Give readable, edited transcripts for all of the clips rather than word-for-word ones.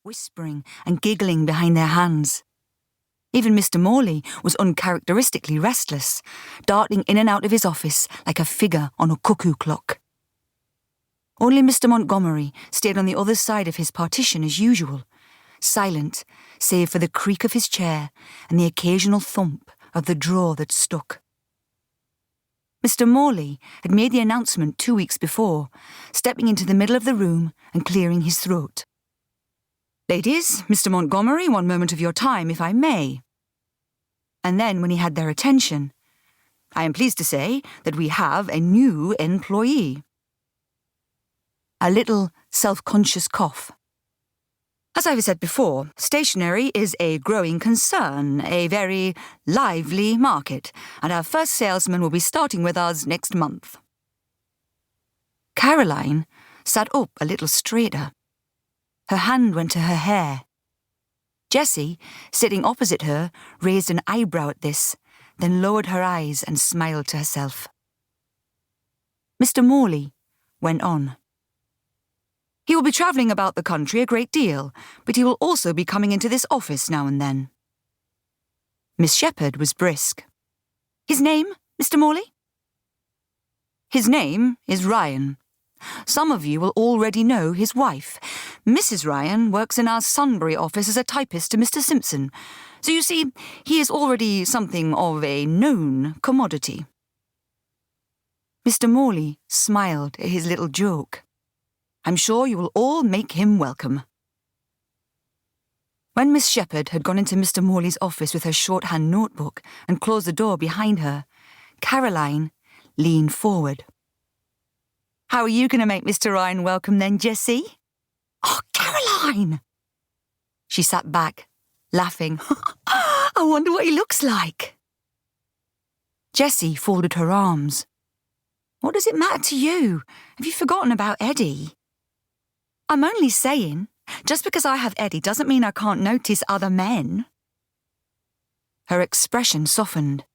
whispering and giggling behind their hands. Even Mr. Morley was uncharacteristically restless, darting in and out of his office like a figure on a cuckoo clock. Only Mr. Montgomery stayed on the other side of his partition as usual, silent save for the creak of his chair and the occasional thump of the drawer that stuck. Mr. Morley had made the announcement 2 weeks before, stepping into the middle of the room and clearing his throat. "Ladies, Mr. Montgomery, one moment of your time, if I may." And then, when he had their attention, "I am pleased to say that we have a new employee." A little self-conscious cough. "As I've said before, stationery is a growing concern, a very lively market, and our first salesman will be starting with us next month." Caroline sat up a little straighter. Her hand went to her hair. Jessie, sitting opposite her, raised an eyebrow at this, then lowered her eyes and smiled to herself. Mr. Morley went on. "He will be travelling about the country a great deal, but he will also be coming into this office now and then." Miss Shepherd was brisk. "His name, Mr. Morley?" "His name is Ryan. Some of you will already know his wife. Mrs. Ryan works in our Sunbury office as a typist to Mr. Simpson, so you see, he is already something of a known commodity." Mr. Morley smiled at his little joke. "I'm sure you will all make him welcome." When Miss Shepherd had gone into Mr. Morley's office with her shorthand notebook and closed the door behind her, Caroline leaned forward. "How are you going to make Mr. Ryan welcome then, Jessie?" "Oh, Caroline!" She sat back, laughing. "I wonder what he looks like." Jessie folded her arms. "What does it matter to you? Have you forgotten about Eddie?" "I'm only saying, just because I have Eddie doesn't mean I can't notice other men." Her expression softened.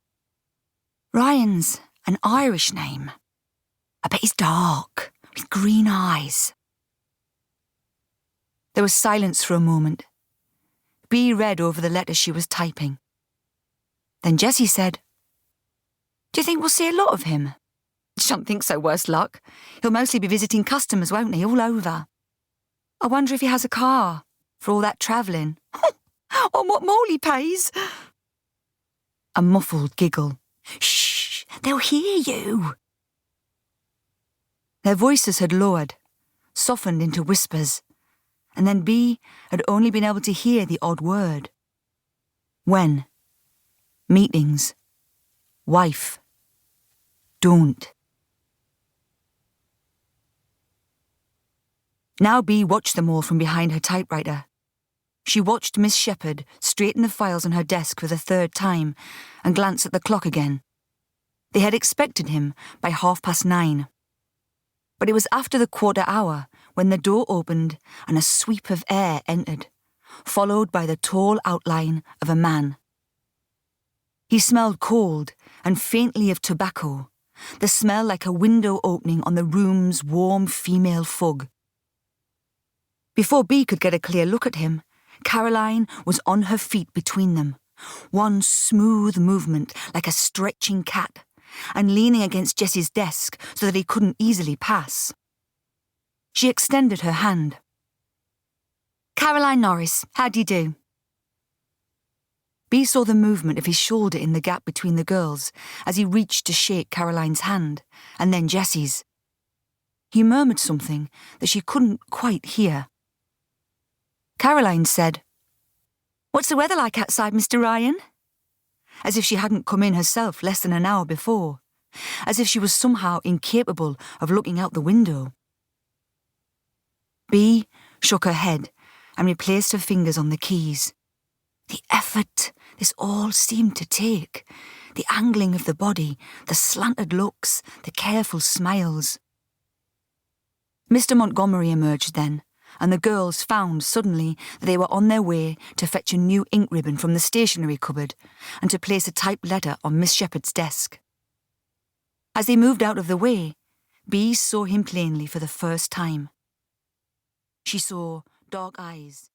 "Ryan's an Irish name. I bet he's dark, with green eyes." There was silence for a moment. Bea read over the letter she was typing. Then Jessie said, "Do you think we'll see a lot of him?" "Don't think so, worse luck. He'll mostly be visiting customers, won't he, all over. I wonder if he has a car, for all that travelling." "On what Morley pays." A muffled giggle. "Shh, they'll hear you." Their voices had lowered, softened into whispers, and then Bea had only been able to hear the odd word. When. Meetings. Wife. Don't. Now Bea watched them all from behind her typewriter. She watched Miss Shepherd straighten the files on her desk for the third time and glance at the clock again. They had expected him by 9:30. But it was after the quarter hour when the door opened and a sweep of air entered, followed by the tall outline of a man. He smelled cold and faintly of tobacco, the smell like a window opening on the room's warm female fug. Before Bea could get a clear look at him, Caroline was on her feet between them, one smooth movement like a stretching cat, and leaning against Jessie's desk so that he couldn't easily pass. She extended her hand. "Caroline Norris, how do you do?" Bea saw the movement of his shoulder in the gap between the girls as he reached to shake Caroline's hand, and then Jessie's. He murmured something that she couldn't quite hear. Caroline said, "What's the weather like outside, Mr. Ryan?" As if she hadn't come in herself less than an hour before, as if she was somehow incapable of looking out the window. Bea shook her head and replaced her fingers on the keys. The effort this all seemed to take, the angling of the body, the slanted looks, the careful smiles. Mr. Montgomery emerged then, and the girls found suddenly that they were on their way to fetch a new ink ribbon from the stationery cupboard and to place a typed letter on Miss Shepherd's desk. As they moved out of the way, Bea saw him plainly for the first time. She saw dark eyes